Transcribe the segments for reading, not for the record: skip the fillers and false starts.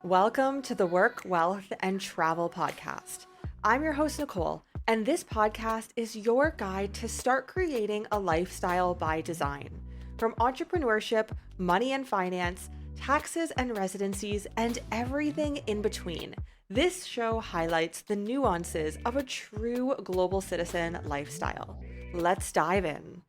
Welcome to the Work, Wealth, and Travel podcast. I'm your host, Nicole, and this podcast is your guide to start creating a lifestyle by design. From entrepreneurship, money and finance, taxes and residencies, and everything in between, this show highlights the nuances of a true global citizen lifestyle. Let's dive in.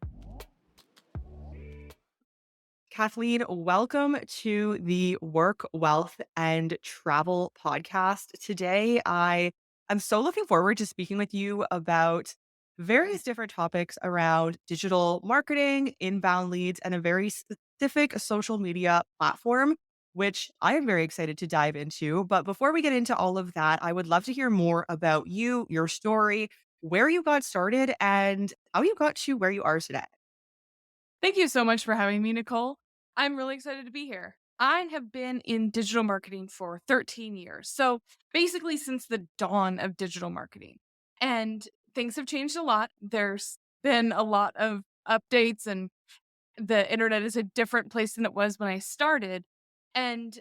Kathleen, welcome to the Work, Wealth, and Travel podcast. Today, I am so looking forward to speaking with you about various different topics around digital marketing, inbound leads, and a very specific social media platform, which I am very excited to dive into. But before we get into all of that, I would love to hear more about you, your story, where you got started, and how you got to where you are today. Thank you so much for having me, Nicole. I'm really excited to be here. I have been in digital marketing for 13 years. So basically, since the dawn of digital marketing. And things have changed a lot. There's been a lot of updates, and the internet is a different place than it was when I started. And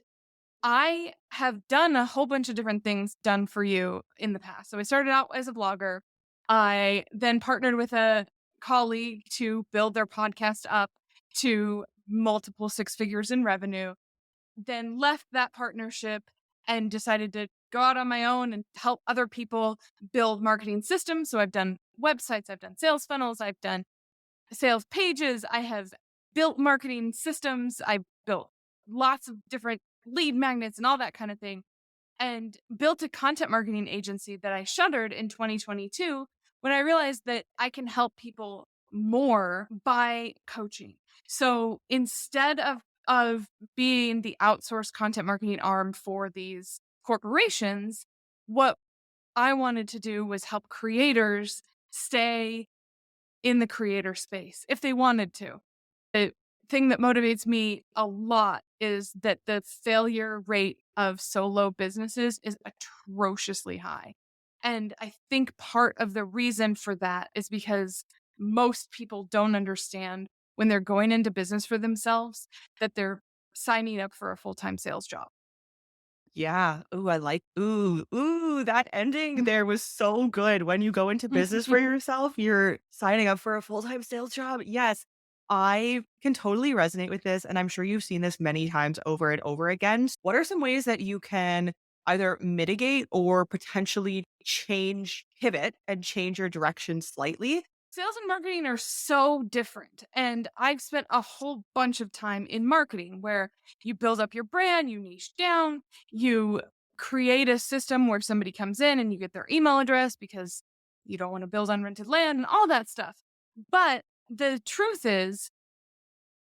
I have done a whole bunch of different things done for you in the past. So I started out as a blogger. I then partnered with a colleague to build their podcast up to multiple six figures in revenue, then left that partnership and decided to go out on my own and help other people build marketing systems. So I've done websites, I've done sales funnels, I've done sales pages, I have built marketing systems, I built lots of different lead magnets and all that kind of thing, and built a content marketing agency that I shuttered in 2022 when I realized that I can help people more by coaching. So instead of being the outsourced content marketing arm for these corporations, what I wanted to do was help creators stay in the creator space if they wanted to. The thing that motivates me a lot is that the failure rate of solo businesses is atrociously high. And I think part of the reason for that is because most people don't understand when they're going into business for themselves that they're signing up for a full-time sales job. Yeah. Ooh, that ending there was so good. When you go into business for yourself, you're signing up for a full-time sales job. Yes, I can totally resonate with this. And I'm sure you've seen this many times over and over again. What are some ways that you can either mitigate or potentially pivot and change your direction slightly? Sales and marketing are so different. And I've spent a whole bunch of time in marketing where you build up your brand, you niche down, you create a system where somebody comes in and you get their email address because you don't want to build on rented land and all that stuff. But the truth is,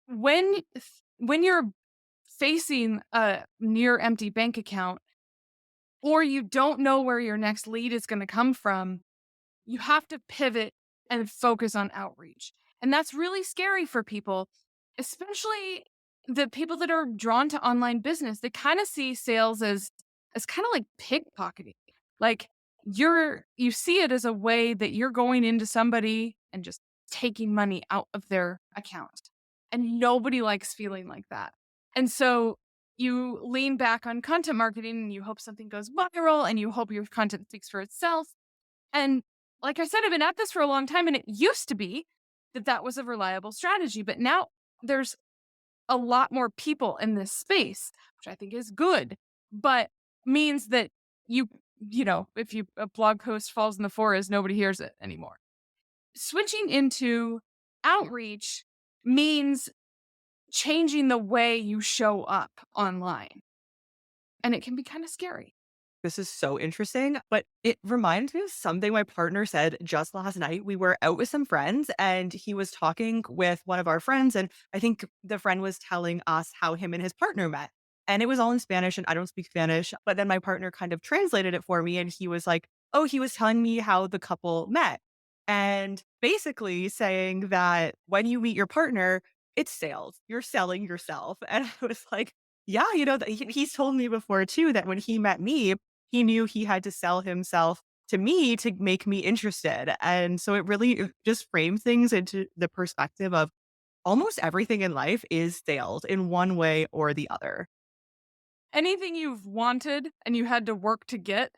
when when you're facing a near empty bank account or you don't know where your next lead is going to come from, you have to pivot and focus on outreach. And that's really scary for people, especially the people that are drawn to online business. They kind of see sales as kind of like pickpocketing. Like you see it as a way that you're going into somebody and just taking money out of their account. And nobody likes feeling like that. And so you lean back on content marketing and you hope something goes viral and you hope your content speaks for itself. And like I said, I've been at this for a long time, and it used to be that that was a reliable strategy. But now there's a lot more people in this space, which I think is good, but means that if a blog post falls in the forest, nobody hears it anymore. Switching into outreach means changing the way you show up online, and it can be kind of scary. This is so interesting, but it reminds me of something my partner said just last night. We were out with some friends and he was talking with one of our friends. And I think the friend was telling us how him and his partner met. And it was all in Spanish and I don't speak Spanish. But then my partner kind of translated it for me and he was like, oh, he was telling me how the couple met. And basically saying that when you meet your partner, it's sales. You're selling yourself. And I was like, yeah, he's told me before too that when he met me, he knew he had to sell himself to me to make me interested. And so it really just frames things into the perspective of almost everything in life is sales in one way or the other. Anything you've wanted and you had to work to get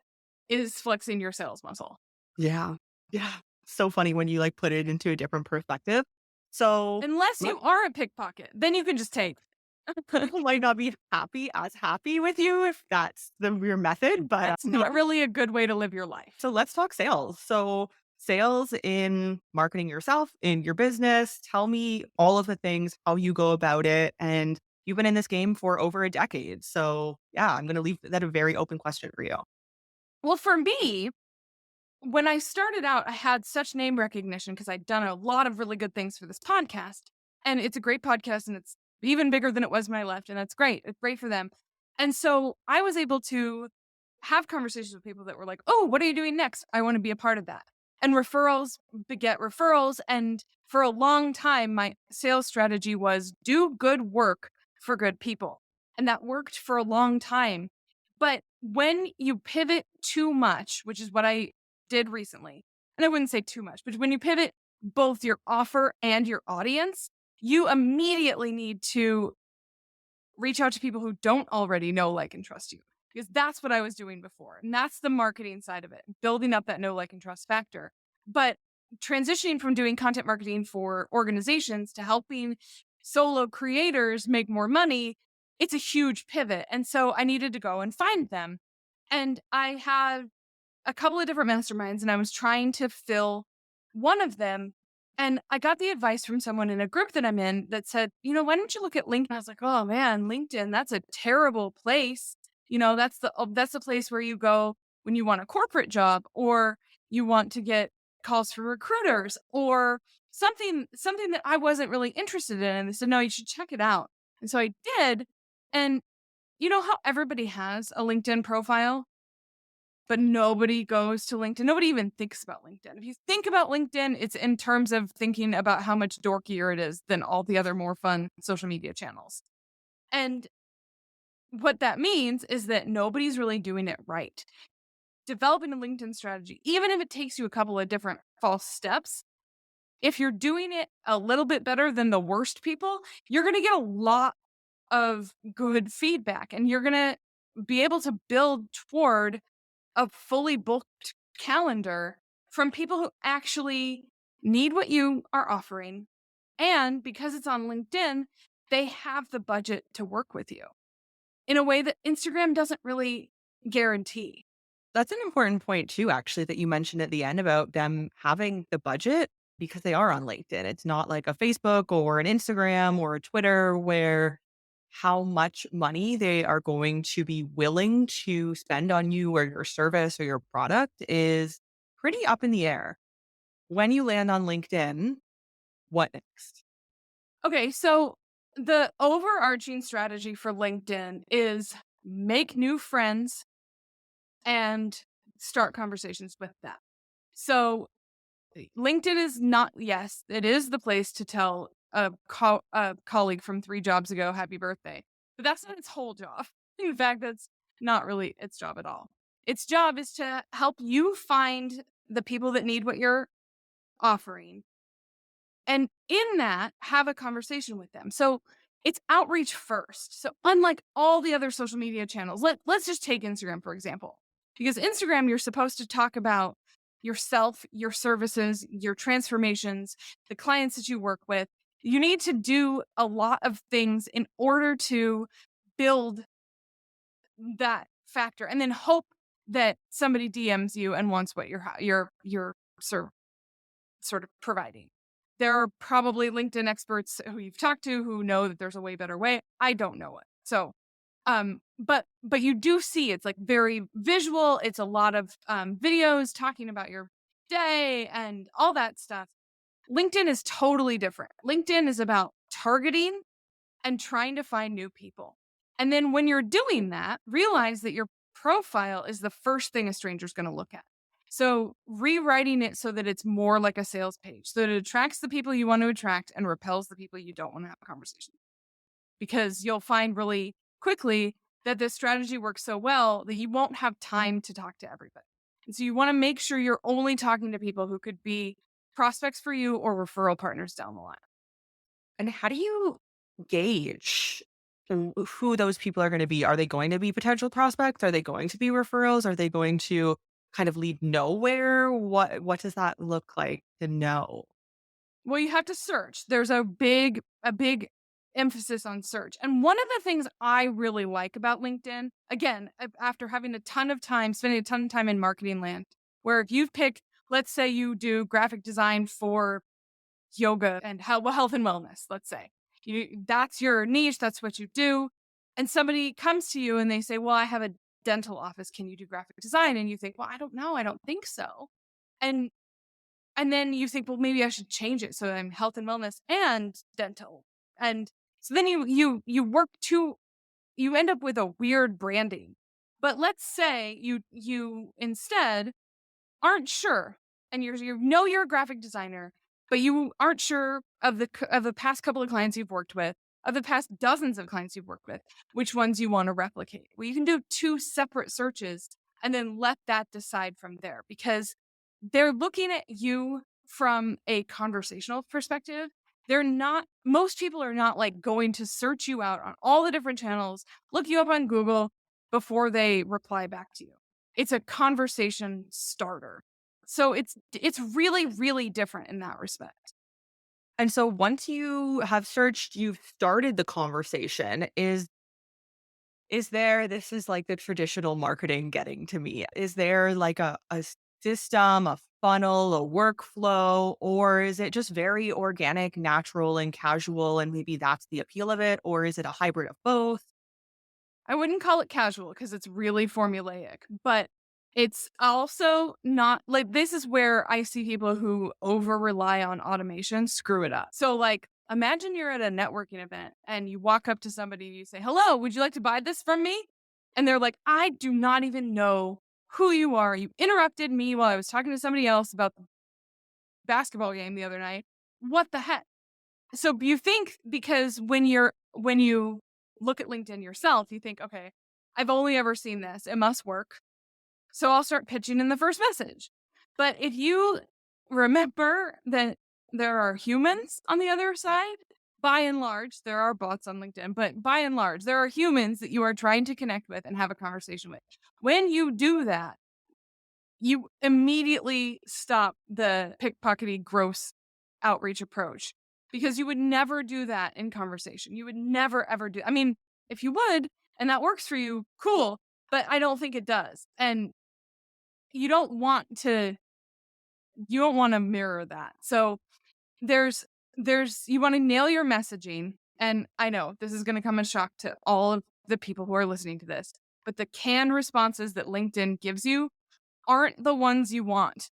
is flexing your sales muscle. Yeah. Yeah. So funny when you, like, put it into a different perspective. So, Unless my you are a pickpocket, then you can just take. people might not be happy with you if that's your method, but, That's not really a good way to live your life. so let's talk sales. So, sales in marketing yourself, in your business. Tell me all of the things, how you go about it. And you've been in this game for over a decade. So, yeah, I'm going to leave that a very open question for you. Well, for me, when I started out, I had such name recognition because I'd done a lot of really good things for this podcast. And it's a great podcast and it's even bigger than it was when I left. And that's great. It's great for them. And so I was able to have conversations with people that were like, oh, what are you doing next? I want to be a part of that. And referrals beget referrals. And for a long time, my sales strategy was do good work for good people. And that worked for a long time. But when you pivot too much, which is what I did recently, and I wouldn't say too much, but when you pivot both your offer and your audience, you immediately need to reach out to people who don't already know, like, and trust you. Because that's what I was doing before. And that's the marketing side of it, building up that know, like, and trust factor. But transitioning from doing content marketing for organizations to helping solo creators make more money, it's a huge pivot. And so I needed to go and find them. And I had a couple of different masterminds and I was trying to fill one of them. And I got the advice from someone in a group that I'm in that said, why don't you look at LinkedIn? I was like, oh man, LinkedIn, that's a terrible place. That's the place where you go when you want a corporate job or you want to get calls from recruiters or something that I wasn't really interested in. And they said, no, you should check it out. And so I did. And you know how everybody has a LinkedIn profile? But nobody goes to LinkedIn. Nobody even thinks about LinkedIn. If you think about LinkedIn, it's in terms of thinking about how much dorkier it is than all the other more fun social media channels. And what that means is that nobody's really doing it right. Developing a LinkedIn strategy, even if it takes you a couple of different false steps, if you're doing it a little bit better than the worst people, you're going to get a lot of good feedback and you're going to be able to build toward a fully booked calendar from people who actually need what you are offering. And because it's on LinkedIn, they have the budget to work with you in a way that Instagram doesn't really guarantee. That's an important point too, actually, that you mentioned at the end about them having the budget because they are on LinkedIn. It's not like a Facebook or an Instagram or a Twitter where how much money they are going to be willing to spend on you or your service or your product is pretty up in the air. When you land on LinkedIn, what next? Okay, so the overarching strategy for LinkedIn is make new friends and start conversations with them. So LinkedIn is not, yes, it is the place to tell a colleague from 3 jobs ago, happy birthday. But that's not its whole job. In fact, that's not really its job at all. Its job is to help you find the people that need what you're offering. And in that, have a conversation with them. So it's outreach first. So unlike all the other social media channels, let's just take Instagram, for example. Because Instagram, you're supposed to talk about yourself, your services, your transformations, the clients that you work with. You need to do a lot of things in order to build that factor and then hope that somebody DMs you and wants what you're sort of providing. There are probably LinkedIn experts who you've talked to who know that there's a way better way. I don't know it. So, but you do see it's like very visual. It's a lot of videos talking about your day and all that stuff. LinkedIn is totally different. LinkedIn is about targeting and trying to find new people. And then when you're doing that, realize that your profile is the first thing a stranger's going to look at. So rewriting it so that it's more like a sales page, so that it attracts the people you want to attract and repels the people you don't want to have a conversation. Because you'll find really quickly that this strategy works so well that you won't have time to talk to everybody. And so you want to make sure you're only talking to people who could be prospects for you or referral partners down the line. And how do you gauge? who those people are going to be. Are they going to be potential prospects? Are they going to be referrals? Are they going to kind of lead nowhere? What does that look like to know? Well, you have to search. There's a big emphasis on search. And one of the things I really like about LinkedIn, again, after having a ton of time, spending a ton of time in marketing land, where if you've picked, let's say you do graphic design for yoga and health and wellness, let's say. That's your niche, that's what you do. And somebody comes to you and they say, "Well, I have a dental office. Can you do graphic design?" And you think, "Well, I don't know. I don't think so." And and then you think, "Well, maybe I should change it so I'm health and wellness and dental." And so then you end up with a weird branding. But let's say you instead aren't sure, and you know you're a graphic designer, but you aren't sure of the past couple of clients you've worked with, of the past dozens of clients you've worked with, which ones you want to replicate. Well, you can do two separate searches and then let that decide from there because they're looking at you from a conversational perspective. They're not Most people are not like going to search you out on all the different channels, look you up on Google before they reply back to you. It's a conversation starter. So it's really, really different in that respect. And so once you have searched, you've started the conversation. Is there, this is like the traditional marketing getting to me. Is there like a system, a funnel, a workflow, or is it just very organic, natural, and casual? And maybe that's the appeal of it, or is it a hybrid of both? I wouldn't call it casual because it's really formulaic, but it's also not like this is where I see people who over rely on automation screw it up. So, like, imagine you're at a networking event and you walk up to somebody and you say, "Hello, would you like to buy this from me?" And they're like, "I do not even know who you are. You interrupted me while I was talking to somebody else about the basketball game the other night. What the heck?" So you think because when you look at LinkedIn yourself, you think, "Okay, I've only ever seen this. It must work. So I'll start pitching in the first message." But if you remember that there are humans on the other side, by and large, there are bots on LinkedIn, but by and large, there are humans that you are trying to connect with and have a conversation with. When you do that, you immediately stop the pickpockety gross outreach approach because you would never do that in conversation. You would never ever do. I mean, if you would and that works for you, cool, but I don't think it does. And you don't want to you don't want to mirror that. So there's you want to nail your messaging, and I know this is going to come as shock to all of the people who are listening to this, but the canned responses that LinkedIn gives you aren't the ones you want.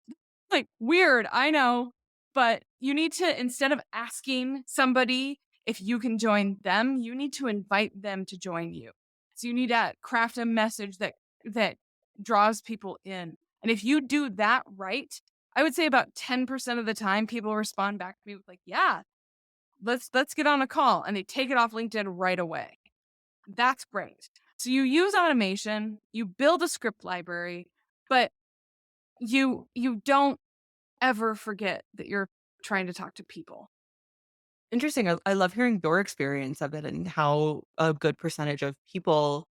Like, weird, I know, but you need to, instead of asking somebody if you can join them, you need to invite them to join you. So you need to craft a message that draws people in. And if you do that right, I would say about 10% of the time people respond back to me with like, "Yeah, let's get on a call." And they take it off LinkedIn right away. That's great. So you use automation, you build a script library, but you don't ever forget that you're trying to talk to people. Interesting. I love hearing your experience of it and how a good percentage of people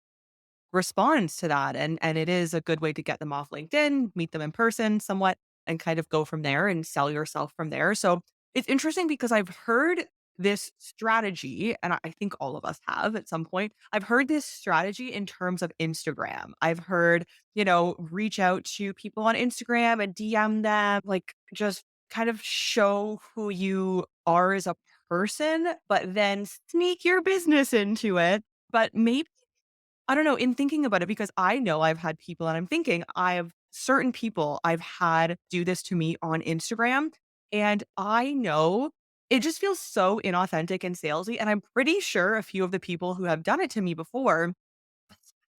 responds to that, and it is a good way to get them off LinkedIn, meet them in person somewhat, and kind of go from there and sell yourself from there. So it's interesting because I've heard this strategy, and I think all of us have at some point. I've heard this strategy in terms of Instagram. I've heard, reach out to people on Instagram and DM them, like just kind of show who you are as a person, but then sneak your business into it. But maybe I don't know, in thinking about it, because I know I've had people and I'm thinking I have certain people I've had do this to me on Instagram. And I know it just feels so inauthentic and salesy. And I'm pretty sure a few of the people who have done it to me before,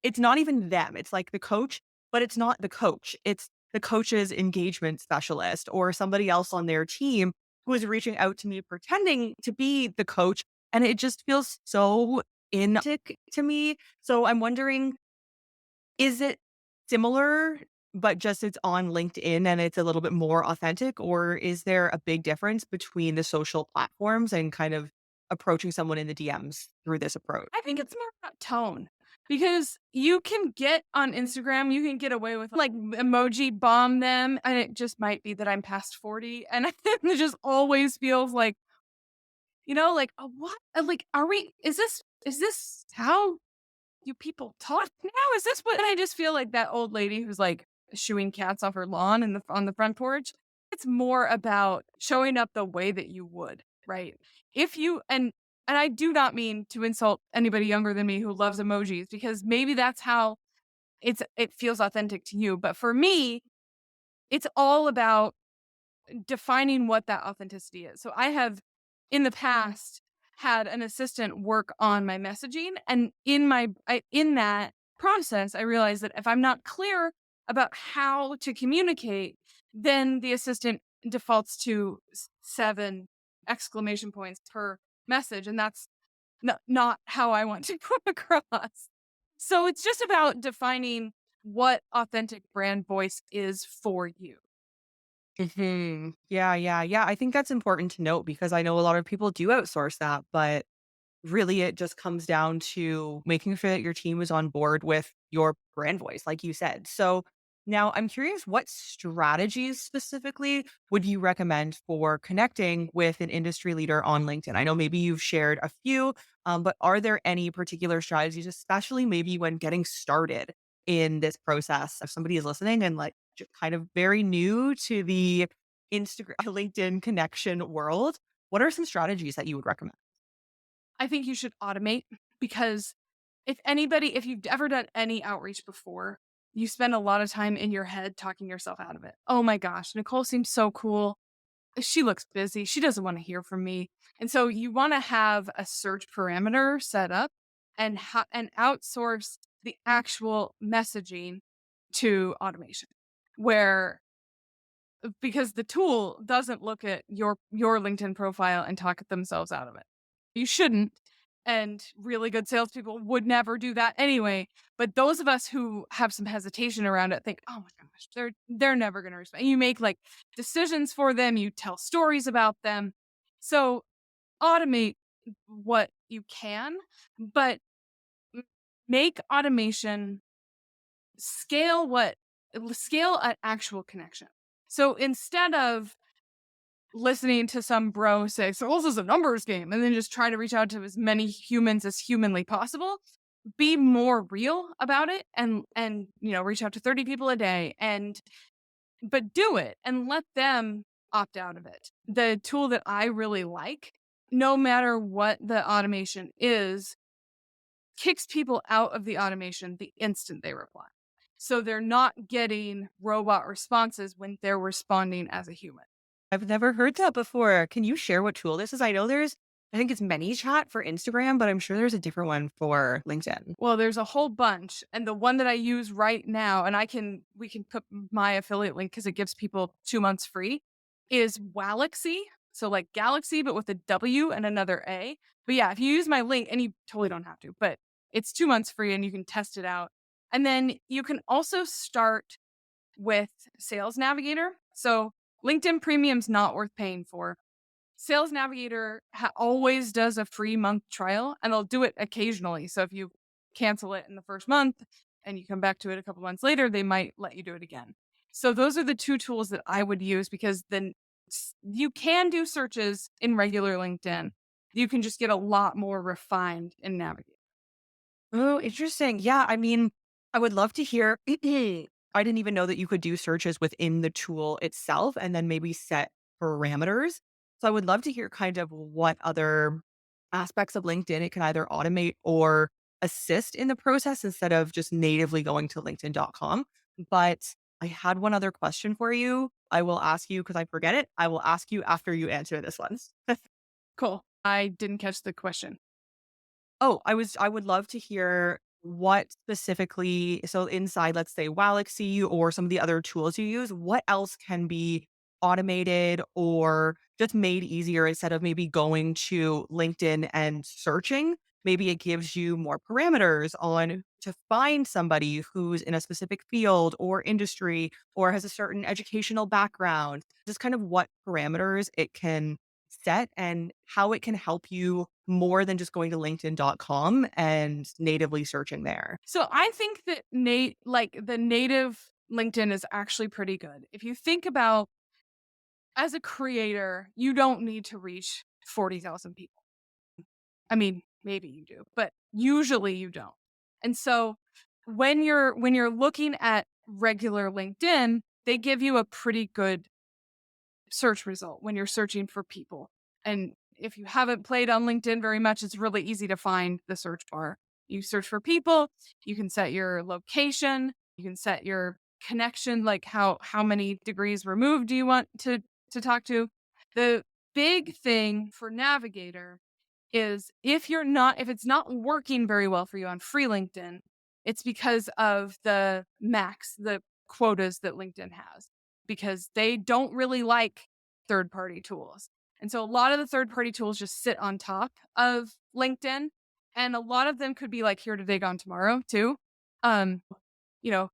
it's not even them. It's like the coach, but it's not the coach. It's the coach's engagement specialist or somebody else on their team who is reaching out to me pretending to be the coach. And it just feels so inauthentic to me. So I'm wondering, is it similar, but just it's on LinkedIn and it's a little bit more authentic? Or is there a big difference between the social platforms and kind of approaching someone in the DMs through this approach? I think it's more about tone because you can get on Instagram, you can get away with like emoji bomb them. And it just might be that I'm past 40 and it just always feels like, like, what? Like, is this how you people talk now? Is this what? And I just feel like that old lady who's like shooing cats off her lawn on the front porch. It's more about showing up the way that you would, right? If you and I do not mean to insult anybody younger than me who loves emojis because maybe that's how it feels authentic to you. But for me, it's all about defining what that authenticity is. So I have in the past had an assistant work on my messaging and in that process I realized that if I'm not clear about how to communicate, then the assistant defaults to 7 exclamation points per message and that's not how I want to come across. So it's just about defining what authentic brand voice is for you. Yeah, yeah, yeah. I think that's important to note because I know a lot of people do outsource that, but really it just comes down to making sure that your team is on board with your brand voice, like you said. So now I'm curious, what strategies specifically would you recommend for connecting with an industry leader on LinkedIn? I know maybe you've shared a few, but are there any particular strategies, especially maybe when getting started in this process? If somebody is listening and like just kind of very new to the Instagram, LinkedIn connection world, what are some strategies that you would recommend? I think you should automate because if you've ever done any outreach before, you spend a lot of time in your head talking yourself out of it. Oh my gosh, Nicole seems so cool. She looks busy. She doesn't want to hear from me. And so you want to have a search parameter set up and outsource the actual messaging to automation where because the tool doesn't look at your LinkedIn profile and talk themselves out of it. You shouldn't, and really good salespeople would never do that anyway. But those of us who have some hesitation around it think, "Oh my gosh, they're never going to respond." You make like decisions for them. You tell stories about them. So automate what you can, but m- make automation scale an actual connection. So instead of listening to some bro say, "So this is a numbers game," and then just try to reach out to as many humans as humanly possible, be more real about it and reach out to 30 people a day and but do it and let them opt out of it. The tool that I really like, no matter what the automation is, kicks people out of the automation the instant they reply. So they're not getting robot responses when they're responding as a human. I've never heard that before. Can you share what tool this is? I think it's ManyChat for Instagram, but I'm sure there's a different one for LinkedIn. Well, there's a whole bunch, and the one that I use right now, and we can put my affiliate link because it gives people 2 months free, is Walaxy. So like Galaxy, but with a W and another A. But yeah, if you use my link, and you totally don't have to, but it's 2 months free and you can test it out. And then you can also start with Sales Navigator. So LinkedIn Premium's not worth paying for. Sales Navigator always does a free month trial and they'll do it occasionally. So if you cancel it in the first month and you come back to it a couple months later, they might let you do it again. So those are the two tools that I would use because then you can do searches in regular LinkedIn. You can just get a lot more refined in Navigator. Oh, interesting. Yeah, I mean, I would love to hear. I didn't even know that you could do searches within the tool itself and then maybe set parameters. So I would love to hear kind of what other aspects of LinkedIn it can either automate or assist in the process instead of just natively going to linkedin.com. But I had one other question for you. I will ask you because I forget it. I will ask you after you answer this one. Cool. I didn't catch the question. Oh, I would love to hear what specifically so inside, let's say, Walaxy or some of the other tools you use, what else can be automated or just made easier instead of maybe going to LinkedIn and searching? Maybe it gives you more parameters on to find somebody who's in a specific field or industry or has a certain educational background. Just kind of what parameters it can set and how it can help you more than just going to LinkedIn.com and natively searching there. So I think that the native LinkedIn is actually pretty good. If you think about as a creator, you don't need to reach 40,000 people. I mean, maybe you do, but usually you don't. And so when you're looking at regular LinkedIn, they give you a pretty good search result when you're searching for people. And if you haven't played on LinkedIn very much, it's really easy to find the search bar. You search for people, you can set your location, you can set your connection, like how many degrees removed do you want to talk to. The big thing for Navigator is if it's not working very well for you on free LinkedIn, it's because of the quotas that LinkedIn has, because they don't really like third party tools. And so a lot of the third party tools just sit on top of LinkedIn. And a lot of them could be like here today, gone tomorrow too. Um,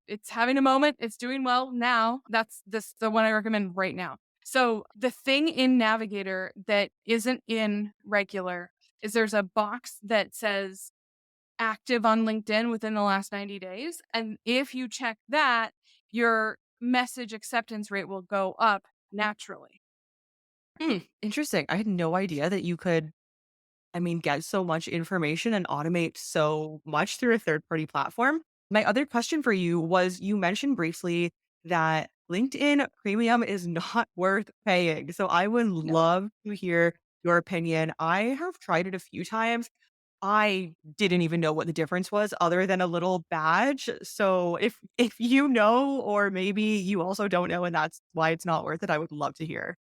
it's having a moment, it's doing well now. That's the one I recommend right now. So the thing in Navigator that isn't in regular is there's a box that says active on LinkedIn within the last 90 days. And if you check that, your message acceptance rate will go up naturally. Interesting. I had no idea that you could, get so much information and automate so much through a third party platform. My other question for you was you mentioned briefly that LinkedIn Premium is not worth paying. So I would No. love to hear your opinion. I have tried it a few times. I didn't even know what the difference was other than a little badge. So if you know, or maybe you also don't know and that's why it's not worth it, I would love to hear.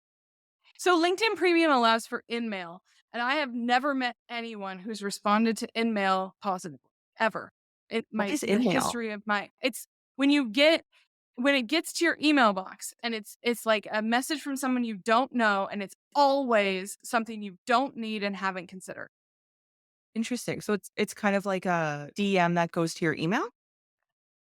So LinkedIn Premium allows for InMail, and I have never met anyone who's responded to InMail positively ever. What is The InMail? history of my it's when it gets to your email box and it's like a message from someone you don't know, and it's always something you don't need and haven't considered. Interesting. So it's kind of like a DM that goes to your email?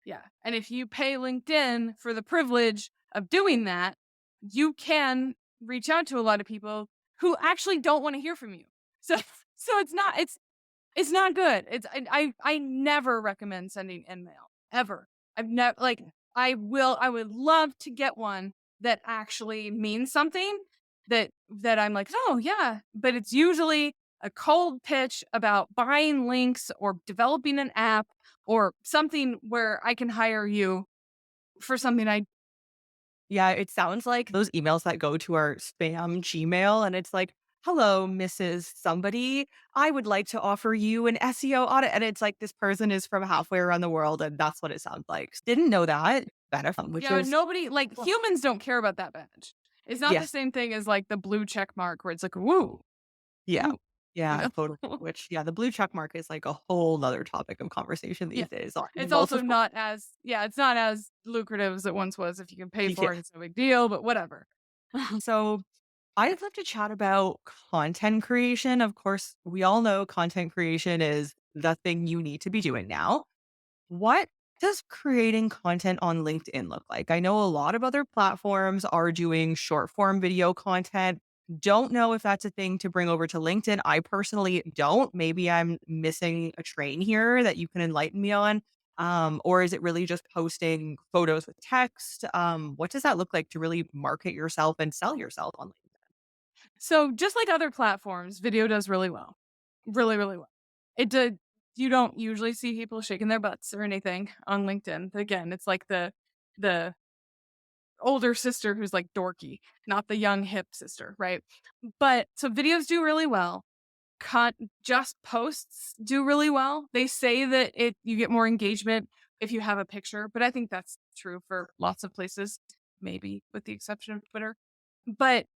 Yeah. And if you pay LinkedIn for the privilege of doing that, you can reach out to a lot of people who actually don't want to hear from you. So so it's not good. I never recommend sending InMail ever. I've never like I would love to get one that actually means something that I'm like, "Oh, yeah." But it's usually a cold pitch about buying links or developing an app or something where I can hire you for something I Yeah, it sounds like those emails that go to our spam Gmail and it's like, "Hello, Mrs. Somebody. I would like to offer you an SEO audit." And it's like this person is from halfway around the world and that's what it sounds like. Didn't know that benefit, which yeah, is nobody like well, humans don't care about that badge. It's not the yes. same thing as like the blue check mark where it's like, "Woo, Yeah. woo," you Yeah, know? totally. Which yeah, the blue check mark is like a whole 'nother topic of conversation Yeah. these days on It's also multiple. not as it's not as lucrative as it once was. If you can pay Yeah. for it, it's no big deal, but whatever. So I'd love to chat about content creation. Of course, we all know content creation is the thing you need to be doing now. What does creating content on LinkedIn look like? I know a lot of other platforms are doing short form video content. Don't know if that's a thing to bring over to LinkedIn. I personally don't. Maybe I'm missing a train here that you can enlighten me on. Or is it really just posting photos with text? What does that look like to really market yourself and sell yourself on LinkedIn? So, just like other platforms, video does really well. Really, really well. It did You don't usually see people shaking their butts or anything on LinkedIn. Again, it's like the older sister who's like dorky, not the young hip sister, right? But so videos do really well. Cut Just posts do really well. They say that you get more engagement if you have a picture, but I think that's true for lots of places, maybe with the exception of Twitter. But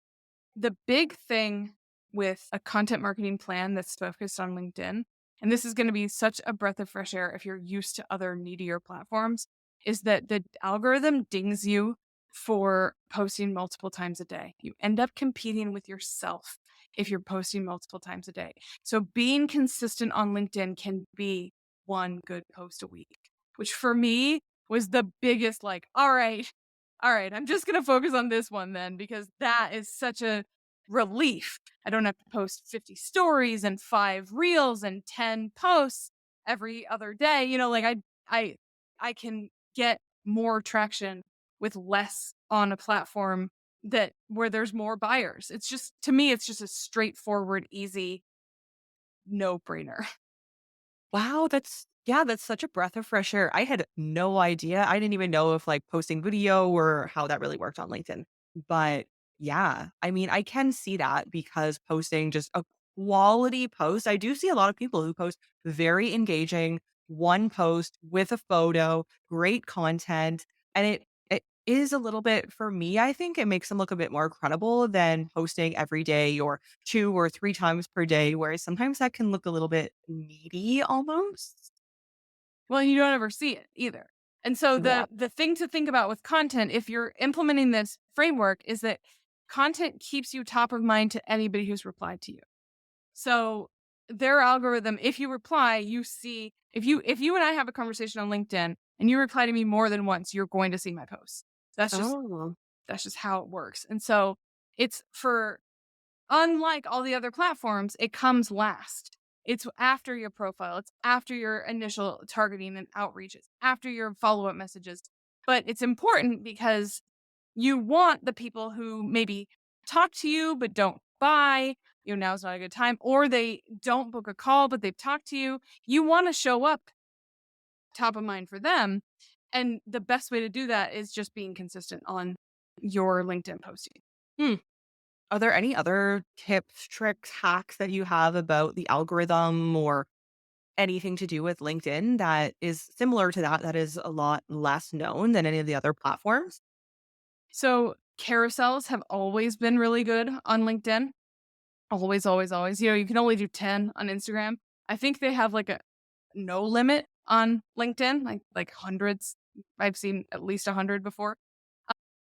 the big thing with a content marketing plan that's focused on LinkedIn, and this is going to be such a breath of fresh air if you're used to other needier platforms, is that the algorithm dings you for posting multiple times a day. You end up competing with yourself if you're posting multiple times a day. So being consistent on LinkedIn can be one good post a week, which for me was the biggest like, all right, I'm just going to focus on this one then because that is such a relief. I don't have to post 50 stories and 5 reels and 10 posts every other day. Like I I can get more traction with less on a platform that where there's more buyers. It's just, to me, it's just a straightforward, easy no-brainer. Wow, that's such a breath of fresh air. I had no idea. I didn't even know if like posting video or how that really worked on LinkedIn. But yeah, I mean, I can see that because posting just a quality post. I do see a lot of people who post very engaging one post with a photo, great content, and it is a little bit for me, I think it makes them look a bit more credible than posting every day or 2 or 3 times per day, whereas sometimes that can look a little bit needy almost. Well, you don't ever see it either. And so Yeah. the thing to think about with content, if you're implementing this framework, is that content keeps you top of mind to anybody who's replied to you. So their algorithm, if you reply, you see, if you and I have a conversation on LinkedIn and you reply to me more than once, you're going to see my posts. That's just Oh. that's just how it works. And so it's for unlike all the other platforms, it comes last. It's after your profile, it's after your initial targeting and outreach, it's after your follow-up messages. But it's important because you want the people who maybe talk to you but don't buy, now's not a good time, or they don't book a call but they've talked to you. You want to show up top of mind for them. And the best way to do that is just being consistent on your LinkedIn posting. Hmm. Are there any other tips, tricks, hacks that you have about the algorithm or anything to do with LinkedIn that is similar to that, that is a lot less known than any of the other platforms? So carousels have always been really good on LinkedIn. Always, always, always. You can only do 10 on Instagram. I think they have like a no limit on LinkedIn, like hundreds. I've seen at least 100 before,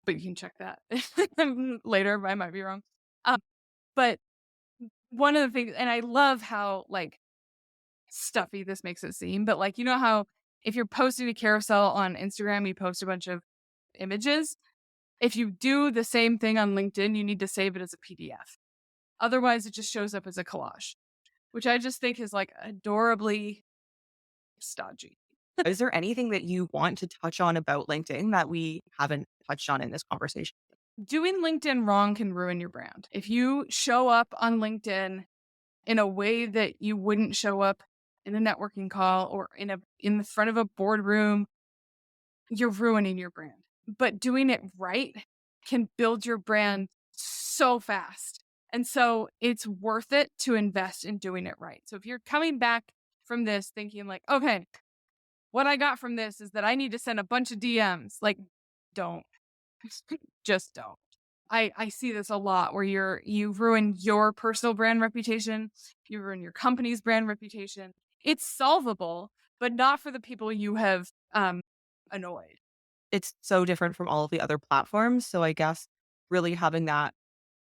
but you can check that later. I might be wrong. Um, but one of the things, and I love how like stuffy this makes it seem, but like, how if you're posting a carousel on Instagram, you post a bunch of images. If you do the same thing on LinkedIn, you need to save it as a PDF. Otherwise, it just shows up as a collage, which I just think is like adorably stodgy. Is there anything that you want to touch on about LinkedIn that we haven't touched on in this conversation? Doing LinkedIn wrong can ruin your brand. If you show up on LinkedIn in a way that you wouldn't show up in a networking call or in the front of a boardroom, you're ruining your brand. But doing it right can build your brand so fast. And so it's worth it to invest in doing it right. So if you're coming back from this thinking like, okay, what I got from this is that I need to send a bunch of DMs, like, don't. Just don't. I see this a lot where you ruin your personal brand reputation, you ruin your company's brand reputation. It's solvable, but not for the people you have annoyed. It's so different from all of the other platforms. So I guess really having that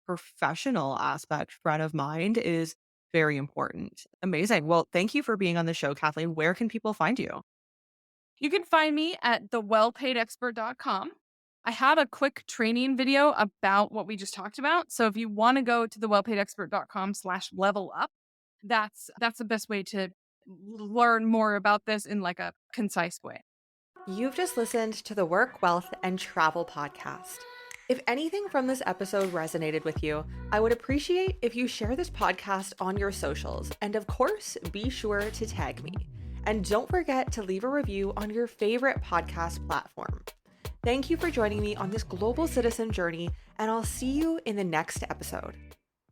professional aspect front of mind is very important. Amazing. Well, thank you for being on the show, Kathleen. Where can people find you? You can find me at thewellpaidexpert.com. I have a quick training video about what we just talked about. So if you want to go to thewellpaidexpert.com/level up, that's the best way to learn more about this in like a concise way. You've just listened to the Work, Wealth, and Travel podcast. If anything from this episode resonated with you, I would appreciate if you share this podcast on your socials. And of course, be sure to tag me. And don't forget to leave a review on your favorite podcast platform. Thank you for joining me on this global citizen journey, and I'll see you in the next episode.